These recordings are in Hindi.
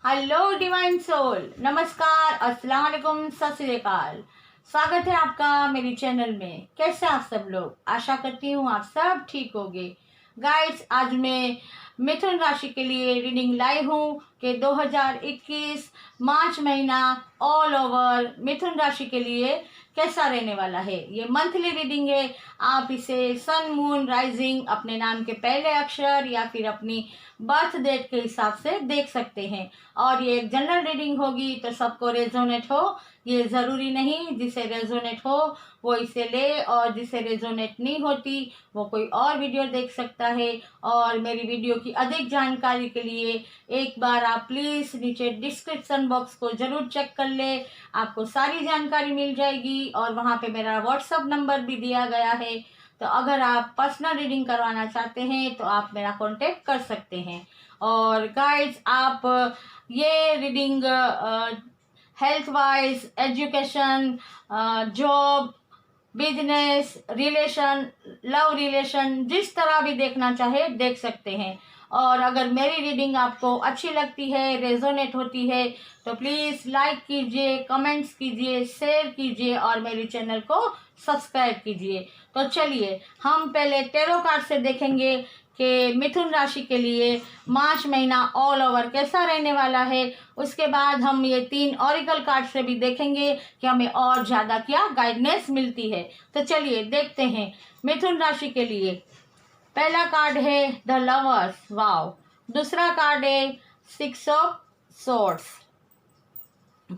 हेलो डिवाइन सोल, नमस्कार, अस्सलाम वालेकुम, सत श्री अकाल। स्वागत है आपका मेरी चैनल में। कैसे आप सब लोग? आशा करती हूँ आप सब ठीक होंगे। गाइस, आज मैं मिथुन राशि के लिए रीडिंग लाई हूँ कि 2021 मार्च महीना ऑल ओवर मिथुन राशि के लिए कैसा रहने वाला है। ये मंथली रीडिंग है। आप इसे सन, मून, राइजिंग, अपने नाम के पहले अक्षर या फिर अपनी बर्थ डेट के हिसाब से देख सकते हैं। और ये एक जनरल रीडिंग होगी, तो सबको रेजोनेट हो ये ज़रूरी नहीं। जिसे रेजोनेट हो वो इसे ले, और जिसे रेजोनेट नहीं होती वो कोई और वीडियो देख सकता है। और मेरी वीडियो की अधिक जानकारी के लिए एक बार आप प्लीज़ नीचे डिस्क्रिप्शन बॉक्स को ज़रूर चेक कर ले, आपको सारी जानकारी मिल जाएगी। और वहाँ पे मेरा व्हाट्सअप नंबर भी दिया गया है, तो अगर आप पर्सनल रीडिंग करवाना चाहते हैं तो आप मेरा कांटेक्ट कर सकते हैं। और गाइड्स, आप ये reading health wise, education, job, business, relation, love relation, जिस तरह भी देखना चाहे देख सकते हैं। और अगर मेरी रीडिंग आपको अच्छी लगती है, रेजोनेट होती है, तो प्लीज़ लाइक कीजिए, कमेंट्स कीजिए, शेयर कीजिए और मेरे चैनल को सब्सक्राइब कीजिए। तो चलिए हम पहले टैरो कार्ड से देखेंगे कि मिथुन राशि के लिए मार्च महीना ऑल ओवर कैसा रहने वाला है। उसके बाद हम ये 3 ऑरिकल कार्ड से भी देखेंगे कि हमें और ज़्यादा क्या गाइडेंस मिलती है। तो चलिए देखते हैं मिथुन राशि के लिए। पहला कार्ड है द लवर्स, वाव। दूसरा कार्ड है 6 ऑफ सोर्ड्स।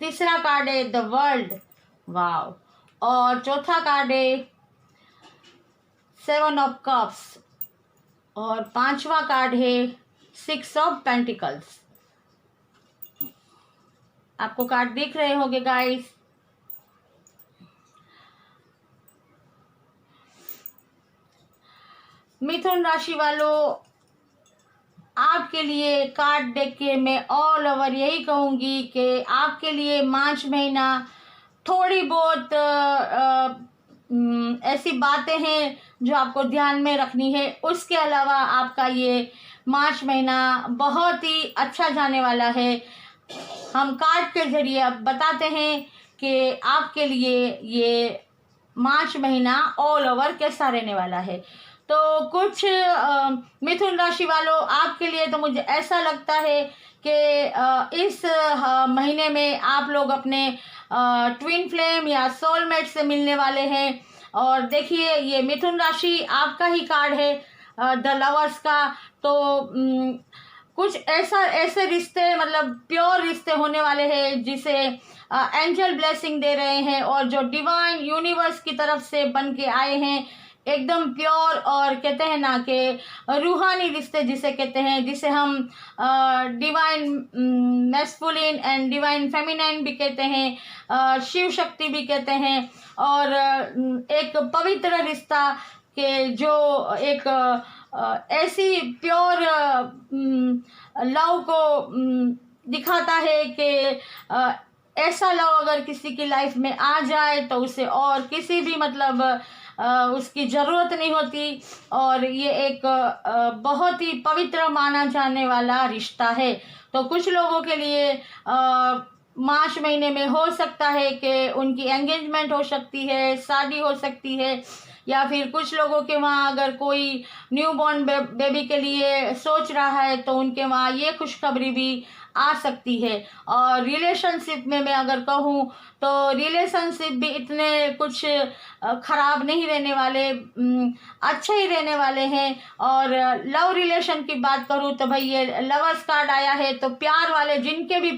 तीसरा कार्ड है द वर्ल्ड, वाव। और चौथा कार्ड है 7 ऑफ कप्स। और पांचवा कार्ड है 6 ऑफ पेंटिकल्स। आपको कार्ड दिख रहे होंगे गाइस। मिथुन राशि वालों, आपके लिए कार्ड देख के मैं ऑल ओवर यही कहूंगी कि आपके लिए मार्च महीना थोड़ी बहुत ऐसी बातें हैं जो आपको ध्यान में रखनी है। उसके अलावा आपका ये मार्च महीना बहुत ही अच्छा जाने वाला है। हम कार्ड के जरिए अब बताते हैं कि आपके लिए ये मार्च महीना ऑल ओवर कैसा रहने वाला है। तो कुछ मिथुन राशि वालों, आपके लिए तो मुझे ऐसा लगता है कि इस महीने में आप लोग अपने ट्विन फ्लेम या सोलमेट से मिलने वाले हैं। और देखिए, ये मिथुन राशि आपका ही कार्ड है, द लवर्स का। तो कुछ ऐसे रिश्ते, मतलब प्योर रिश्ते होने वाले हैं जिसे एंजल ब्लेसिंग दे रहे हैं, और जो डिवाइन यूनिवर्स की तरफ से बन के आए हैं, एकदम प्योर। और कहते हैं ना कि रूहानी रिश्ते जिसे कहते हैं, जिसे हम divine masculine and divine feminine भी कहते हैं, शिव शक्ति भी कहते हैं। और एक पवित्र रिश्ता के जो एक ऐसी प्योर लव को दिखाता है कि ऐसा लव अगर किसी की लाइफ में आ जाए तो उसे और किसी भी मतलब उसकी ज़रूरत नहीं होती। और ये एक बहुत ही पवित्र माना जाने वाला रिश्ता है। तो कुछ लोगों के लिए मार्च महीने में हो सकता है कि उनकी एंगेजमेंट हो सकती है, शादी हो सकती है, या फिर कुछ लोगों के वहाँ अगर कोई न्यू बॉर्न बेबी के लिए सोच रहा है तो उनके वहाँ ये खुशखबरी भी आ सकती है। और रिलेशनशिप में मैं अगर कहूँ तो रिलेशनशिप भी इतने कुछ खराब नहीं रहने वाले, अच्छे ही रहने वाले हैं। और लव रिलेशन की बात करूँ तो भाई ये लवर्स कार्ड आया है, तो प्यार वाले, जिनके भी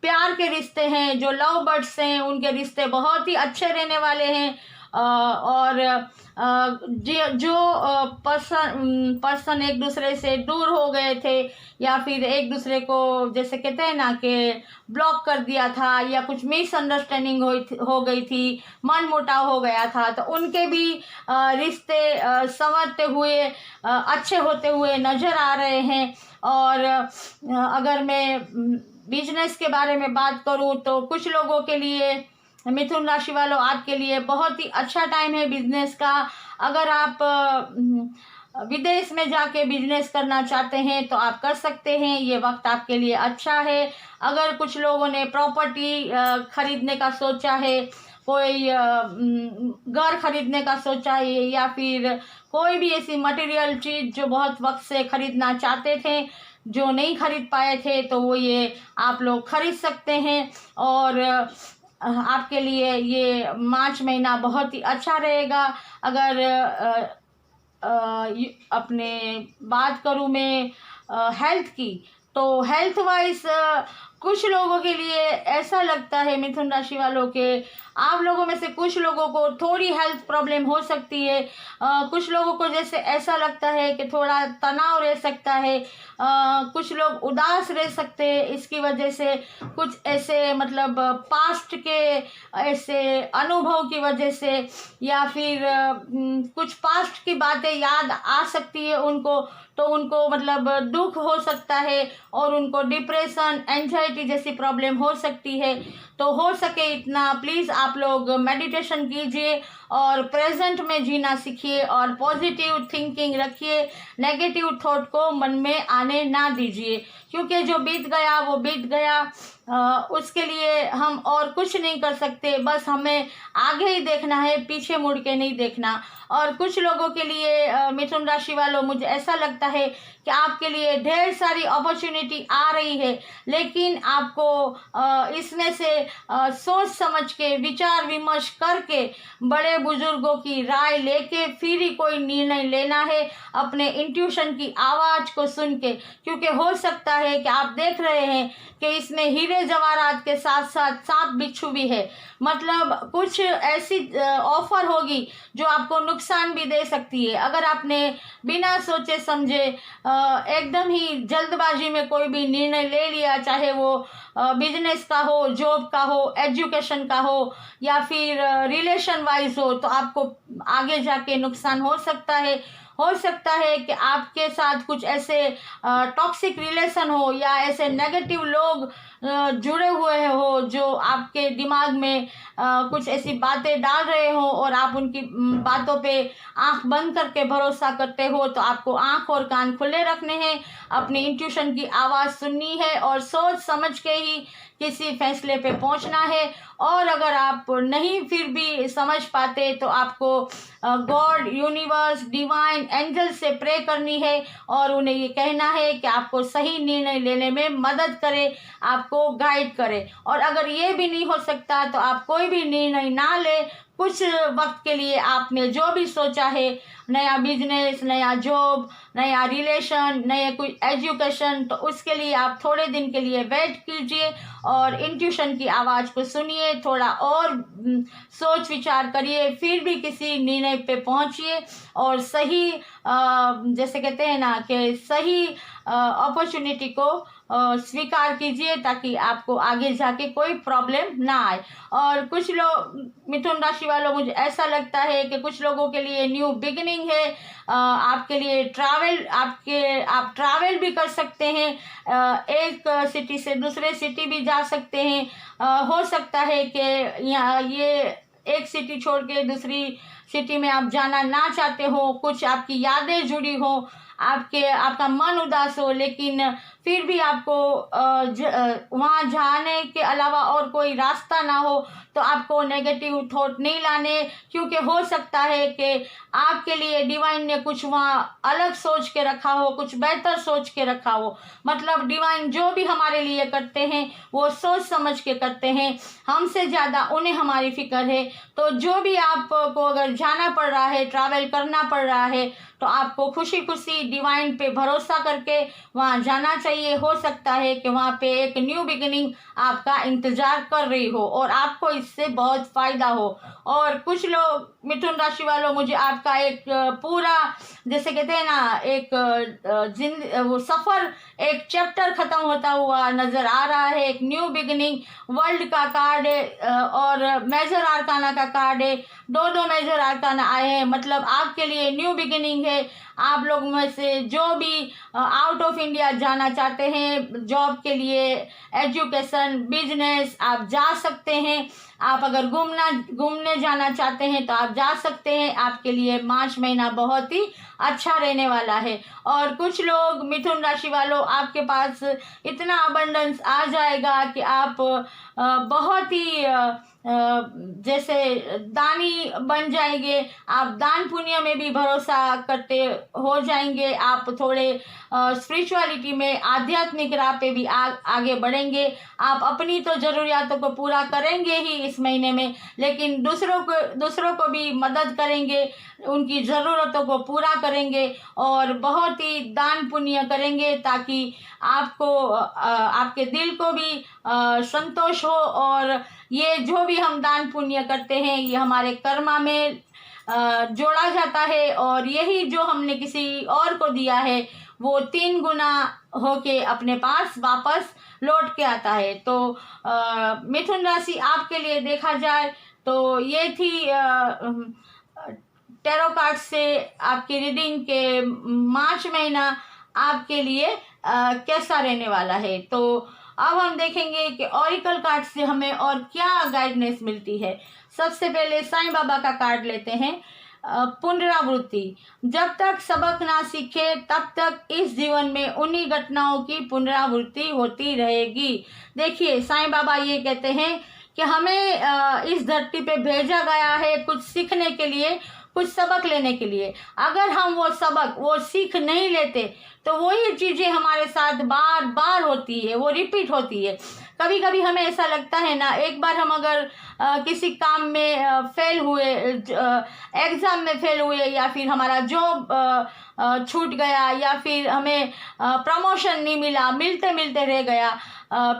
प्यार के रिश्ते हैं, जो लव बर्ड्स हैं, उनके रिश्ते बहुत ही अच्छे रहने वाले हैं। और जो पर्सन एक दूसरे से दूर हो गए थे, या फिर एक दूसरे को जैसे कहते हैं ना कि ब्लॉक कर दिया था, या कुछ मिसअंडरस्टैंडिंग हो गई थी, मन मुटाव हो गया था, तो उनके भी रिश्ते संवरते हुए, अच्छे होते हुए नज़र आ रहे हैं। और अगर मैं बिजनेस के बारे में बात करूं तो कुछ लोगों के लिए, मिथुन राशि वालों, आपके लिए बहुत ही अच्छा टाइम है बिजनेस का। अगर आप विदेश में जाके बिजनेस करना चाहते हैं तो आप कर सकते हैं, ये वक्त आपके लिए अच्छा है। अगर कुछ लोगों ने प्रॉपर्टी खरीदने का सोचा है, कोई घर खरीदने का सोचा है, या फिर कोई भी ऐसी मटेरियल चीज़ जो बहुत वक्त से खरीदना चाहते थे, जो नहीं खरीद पाए थे, तो वो ये आप लोग खरीद सकते हैं। और आपके लिए ये मार्च महीना बहुत ही अच्छा रहेगा। अगर अपने बात करूँ मैं हेल्थ की, तो हेल्थ वाइज कुछ लोगों के लिए ऐसा लगता है, मिथुन राशि वालों के, आप लोगों में से कुछ लोगों को थोड़ी हेल्थ प्रॉब्लम हो सकती है। कुछ लोगों को जैसे ऐसा लगता है कि थोड़ा तनाव रह सकता है, कुछ लोग उदास रह सकते हैं इसकी वजह से, कुछ ऐसे मतलब पास्ट के ऐसे अनुभव की वजह से, या फिर कुछ पास्ट की बातें याद आ सकती है उनको, तो उनको मतलब दुख हो सकता है और उनको डिप्रेशन, एंजाइटी जैसी प्रॉब्लम हो सकती है। तो हो सके इतना प्लीज़ आप लोग मेडिटेशन कीजिए और प्रेजेंट में जीना सीखिए और पॉजिटिव थिंकिंग रखिए, नेगेटिव थॉट को मन में आने ना दीजिए, क्योंकि जो बीत गया वो बीत गया। उसके लिए हम और कुछ नहीं कर सकते, बस हमें आगे ही देखना है, पीछे मुड़ के नहीं देखना। और कुछ लोगों के लिए मिथुन राशि वालों, मुझे ऐसा लगता है कि आपके लिए ढेर सारी अपॉर्चुनिटी आ रही है, लेकिन आपको इसमें से सोच समझ के, विचार विमर्श करके, बड़े बुजुर्गों की राय लेके फिर ही कोई निर्णय लेना है, अपने इंट्यूशन की आवाज़ को सुन के। क्योंकि हो सकता है कि आप देख रहे हैं कि इसमें हीरे जवाहरात के साथ साथ सांप बिच्छू भी है, मतलब कुछ ऐसी ऑफर होगी जो आपको नुकसान भी दे सकती है। अगर आपने बिना सोचे समझे एकदम ही जल्दबाजी में कोई भी निर्णय ले लिया, चाहे वो बिजनेस का हो, जॉब का हो, एजुकेशन का हो, या फिर रिलेशन वाइज हो, तो आपको आगे जाके नुकसान हो सकता है। हो सकता है कि आपके साथ कुछ ऐसे टॉक्सिक रिलेशन हो या ऐसे नेगेटिव लोग जुड़े हुए हो जो आपके दिमाग में कुछ ऐसी बातें डाल रहे हो और आप उनकी बातों पे आंख बंद करके भरोसा करते हो। तो आपको आंख और कान खुले रखने हैं, अपनी इंट्यूशन की आवाज़ सुननी है और सोच समझ के ही किसी फैसले पे पहुंचना है। और अगर आप नहीं फिर भी समझ पाते तो आपको गॉड, यूनिवर्स, डिवाइन एंजल से प्रे करनी है और उन्हें ये कहना है कि आपको सही निर्णय लेने में मदद करे, आपको गाइड करे। और अगर ये भी नहीं हो सकता तो आप कोई भी निर्णय ना ले, कुछ वक्त के लिए आपने जो भी सोचा है, नया बिजनेस, नया जॉब, नया रिलेशन, नया कोई एजुकेशन, तो उसके लिए आप थोड़े दिन के लिए वेट कीजिए और इंट्यूशन की आवाज़ को सुनिए, थोड़ा और सोच विचार करिए, फिर भी किसी निर्णय पे पहुंचिए और सही जैसे कहते हैं ना कि सही अपॉर्चुनिटी को स्वीकार कीजिए, ताकि आपको आगे जाके कोई प्रॉब्लम ना आए। और कुछ लोग, मिथुन राशि वालों, मुझे ऐसा लगता है कि कुछ लोगों के लिए न्यू बिगिनिंग है, आपके लिए ट्रैवल, आप ट्रैवल भी कर सकते हैं, एक सिटी से दूसरे सिटी भी जा सकते हैं। हो सकता है कि यहाँ ये एक सिटी छोड़ के दूसरी सिटी में आप जाना ना चाहते हो, कुछ आपकी यादें जुड़ी हो, आपका मन उदास हो, लेकिन फिर भी आपको वहाँ जाने के अलावा और कोई रास्ता ना हो, तो आपको नेगेटिव थॉट नहीं लाने, क्योंकि हो सकता है कि आपके लिए डिवाइन ने कुछ वहाँ अलग सोच के रखा हो, कुछ बेहतर सोच के रखा हो। मतलब डिवाइन जो भी हमारे लिए करते हैं वो सोच समझ के करते हैं, हमसे ज़्यादा उन्हें हमारी फिक्र है। तो जो भी आपको अगर जाना पड़ रहा है, ट्रैवल करना पड़ रहा है, तो आपको खुशी खुशी डिवाइन पे भरोसा करके वहाँ जाना चाहिए। हो सकता है कि वहाँ पे एक न्यू बिगिनिंग आपका इंतजार कर रही हो और आपको इससे बहुत फायदा हो। और कुछ लोग, मिथुन राशि वालों, मुझे आपका एक पूरा जैसे कहते हैं ना, एक वो सफर, एक चैप्टर खत्म होता हुआ नजर आ रहा है। एक न्यू बिगिनिंग वर्ल्ड का कार्ड है और मेजर आर्काना का कार्ड है। दो दो मेजर आर्कान आए हैं, मतलब आपके लिए न्यू बिगिनिंग है। आप लोग में से जो भी आउट ऑफ इंडिया जाना चाहते हैं जॉब के लिए, एजुकेशन, बिजनेस, आप जा सकते हैं। आप अगर घूमने जाना चाहते हैं तो आप जा सकते हैं। आपके लिए मार्च महीना बहुत ही अच्छा रहने वाला है। और कुछ लोग मिथुन राशि वालों, आपके पास इतना अबंडेंस आ जाएगा कि आप बहुत ही जैसे दानी बन जाएंगे। आप दान पुण्य में भी भरोसा करते हो जाएंगे। आप थोड़े स्पिरिचुअलिटी में, आध्यात्मिक राह पे भी आगे बढ़ेंगे। आप अपनी तो ज़रूरियातों को पूरा करेंगे ही इस महीने में, लेकिन दूसरों को भी मदद करेंगे, उनकी ज़रूरतों को पूरा करेंगे और बहुत ही दान पुण्य करेंगे ताकि आपको आपके दिल को भी संतोष हो। और ये जो भी हम दान पुण्य करते हैं ये हमारे कर्मा में जोड़ा जाता है, और यही जो हमने किसी और को दिया है वो 3 गुना होके अपने पास वापस लौट के आता है। तो मिथुन राशि आपके लिए देखा जाए तो ये थी टैरो कार्ड से आपकी रीडिंग के मार्च महीना आपके लिए कैसा रहने वाला है। तो अब हम देखेंगे कि ऑरिकल कार्ड से हमें और क्या गाइडेंस मिलती है। सबसे पहले साईं बाबा का कार्ड लेते हैं। पुनरावृत्ति, जब तक सबक ना सीखे तब तक इस जीवन में उन्हीं घटनाओं की पुनरावृत्ति होती रहेगी। देखिए, साईं बाबा ये कहते हैं कि हमें इस धरती पे भेजा गया है कुछ सीखने के लिए, कुछ सबक लेने के लिए। अगर हम वो सीख नहीं लेते तो वही चीज़ें हमारे साथ बार बार होती है, वो रिपीट होती है। कभी कभी हमें ऐसा लगता है ना, एक बार हम अगर किसी काम में फेल हुए, एग्ज़ाम में फेल हुए, या फिर हमारा जॉब छूट गया, या फिर हमें प्रमोशन नहीं मिला, मिलते मिलते रह गया,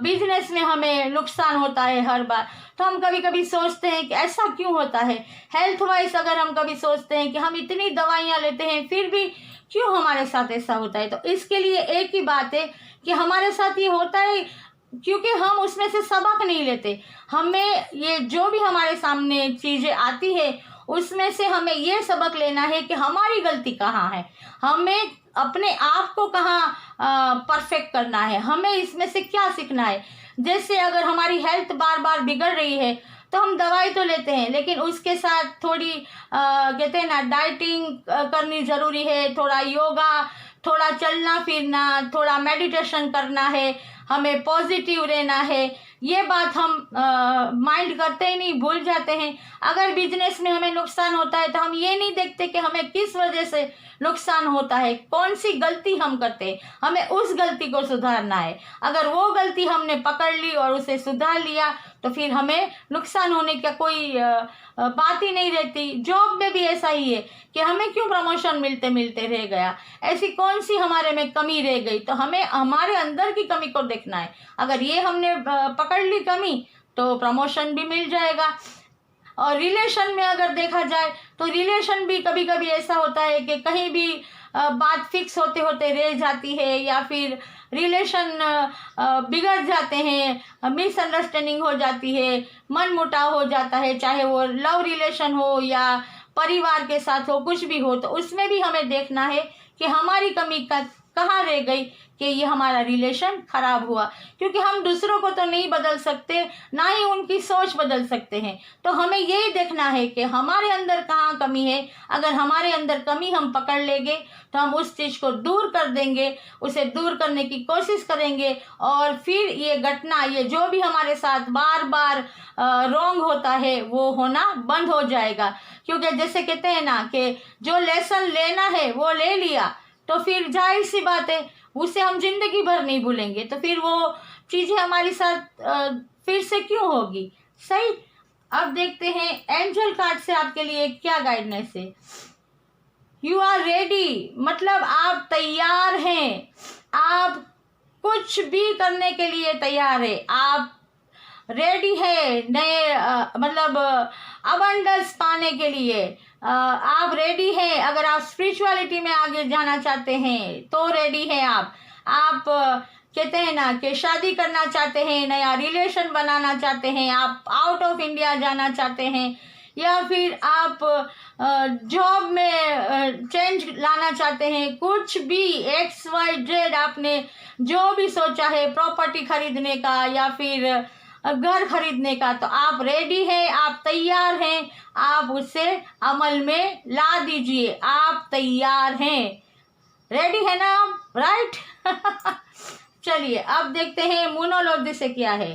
बिजनेस में हमें नुकसान होता है हर बार, तो हम कभी कभी सोचते हैं कि ऐसा क्यों होता है। हेल्थ वाइज अगर हम कभी सोचते हैं कि हम इतनी दवाइयाँ लेते हैं फिर भी क्यों हमारे साथ ऐसा होता है, तो इसके लिए एक ही बात है कि हमारे साथ ये होता है क्योंकि हम उसमें से सबक नहीं लेते। हमें ये जो भी हमारे सामने चीज़ें आती है उसमें से हमें ये सबक लेना है कि हमारी गलती कहाँ है, हमें अपने आप को कहाँ परफेक्ट करना है, हमें इसमें से क्या सीखना है। जैसे अगर हमारी हेल्थ बार बार बिगड़ रही है तो हम दवाई तो लेते हैं, लेकिन उसके साथ थोड़ी कहते हैं ना डाइटिंग करनी ज़रूरी है, थोड़ा योगा, थोड़ा चलना फिरना, थोड़ा मेडिटेशन करना है, हमें पॉजिटिव रहना है। ये बात हम माइंड करते ही नहीं, भूल जाते हैं। अगर बिजनेस में हमें नुकसान होता है तो हम ये नहीं देखते कि हमें किस वजह से नुकसान होता है, कौन सी गलती हम करते हैं, हमें उस गलती को सुधारना है। अगर वो गलती हमने पकड़ ली और उसे सुधार लिया तो फिर हमें नुकसान होने का कोई बात ही नहीं रहती। जॉब में भी ऐसा ही है कि हमें क्यों प्रमोशन मिलते मिलते रह गया, ऐसी कौन सी हमारे में कमी रह गई, तो हमें हमारे अंदर की कमी को देखना है। अगर ये हमने पकड़ ली कमी तो प्रमोशन भी मिल जाएगा। और रिलेशन में अगर देखा जाए तो रिलेशन भी कभी कभी ऐसा होता है कि कहीं भी बात फिक्स होते होते रह जाती है, या फिर रिलेशन बिगड़ जाते हैं, मिसअंडरस्टैंडिंग हो जाती है, मन मुटाव हो जाता है, चाहे वो लव रिलेशन हो या परिवार के साथ हो, कुछ भी हो, तो उसमें भी हमें देखना है कि हमारी कमी कहाँ रह गई कि ये हमारा रिलेशन खराब हुआ। क्योंकि हम दूसरों को तो नहीं बदल सकते, ना ही उनकी सोच बदल सकते हैं, तो हमें यही देखना है कि हमारे अंदर कहाँ कमी है। अगर हमारे अंदर कमी हम पकड़ लेंगे तो हम उस चीज़ को दूर कर देंगे, उसे दूर करने की कोशिश करेंगे, और फिर ये घटना, ये जो भी हमारे साथ बार बार रॉन्ग होता है वो होना बंद हो जाएगा। क्योंकि जैसे कहते हैं ना कि जो लेसन लेना है वो ले लिया, तो फिर जाहिर सी बात है उसे हम जिंदगी भर नहीं भूलेंगे, तो फिर वो चीज़ें हमारे साथ फिर से क्यों होगी। सही। अब देखते हैं एंजल कार्ड से आपके लिए क्या गाइडेंस है। यू आर रेडी, मतलब आप तैयार हैं, आप कुछ भी करने के लिए तैयार है, आप रेडी है नए मतलब अबंडेंस पाने के लिए। आप रेडी हैं। अगर आप स्पिरिचुअलिटी में आगे जाना चाहते हैं तो रेडी हैं आप कहते हैं ना कि शादी करना चाहते हैं, नया रिलेशन बनाना चाहते हैं, आप आउट ऑफ इंडिया जाना चाहते हैं, या फिर आप जॉब में चेंज लाना चाहते हैं, कुछ भी XYZ आपने जो भी सोचा है, प्रॉपर्टी खरीदने का या फिर घर खरीदने का, तो आप रेडी हैं, आप तैयार हैं, आप उसे अमल में ला दीजिए। आप तैयार हैं, रेडी है ना आप, राइट? चलिए अब देखते हैं मोनोलॉजी से क्या है।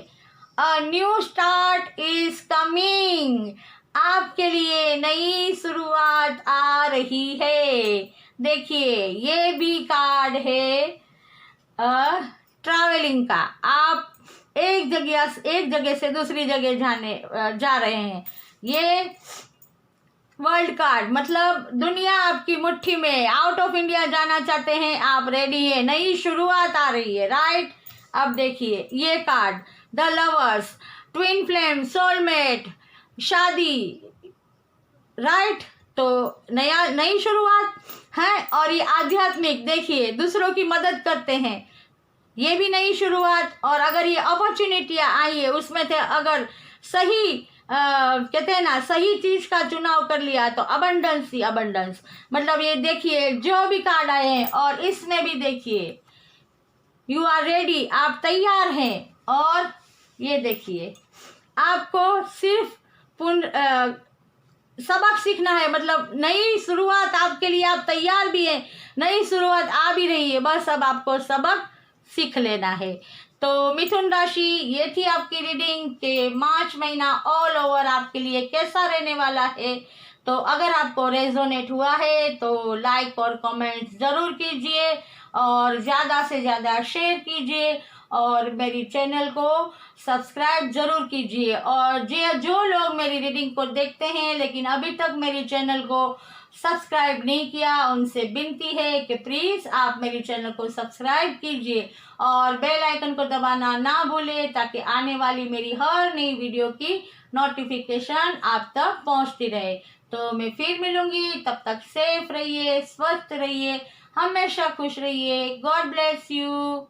A new start is coming, आपके लिए नई शुरुआत आ रही है। देखिए ये भी कार्ड है ट्रैवलिंग का। आप एक जगह से दूसरी जगह जा रहे हैं। ये वर्ल्ड कार्ड मतलब दुनिया आपकी मुट्ठी में, आउट ऑफ इंडिया जाना चाहते हैं आप, रेडी है, नई शुरुआत आ रही है, राइट? अब देखिए ये card the lovers, twin flame, soulmate, शादी, राइट? तो नई शुरुआत है। और ये आध्यात्मिक, देखिए दूसरों की मदद करते हैं, ये भी नई शुरुआत। और अगर ये अपॉर्चुनिटियाँ आई है उसमें से अगर सही कहते हैं ना, सही चीज का चुनाव कर लिया तो अबंडेंस ही अबंडेंस। मतलब ये देखिए जो भी कार्ड आए हैं, और इसमें भी देखिए यू आर रेडी, आप तैयार हैं। और ये देखिए आपको सिर्फ सबक सीखना है, मतलब नई शुरुआत आपके लिए, आप तैयार भी हैं, नई शुरुआत आ भी रही है, बस अब आपको सबक सीख लेना है। तो मिथुन राशि, ये थी आपकी रीडिंग के मार्च महीना ऑल ओवर आपके लिए कैसा रहने वाला है। तो अगर आपको रेजोनेट हुआ है तो लाइक और कमेंट ज़रूर कीजिए, और ज़्यादा से ज़्यादा शेयर कीजिए, और मेरी चैनल को सब्सक्राइब ज़रूर कीजिए। और जो लोग मेरी रीडिंग को देखते हैं लेकिन अभी तक मेरी चैनल को सब्सक्राइब नहीं किया, उनसे विनती है कि प्लीज़ आप मेरी चैनल को सब्सक्राइब कीजिए और बेल आइकन को दबाना ना भूलें, ताकि आने वाली मेरी हर नई वीडियो की नोटिफिकेशन आप तक पहुंचती रहे। तो मैं फिर मिलूंगी, तब तक सेफ रहिए, स्वस्थ रहिए, हमेशा खुश रहिए। God bless you.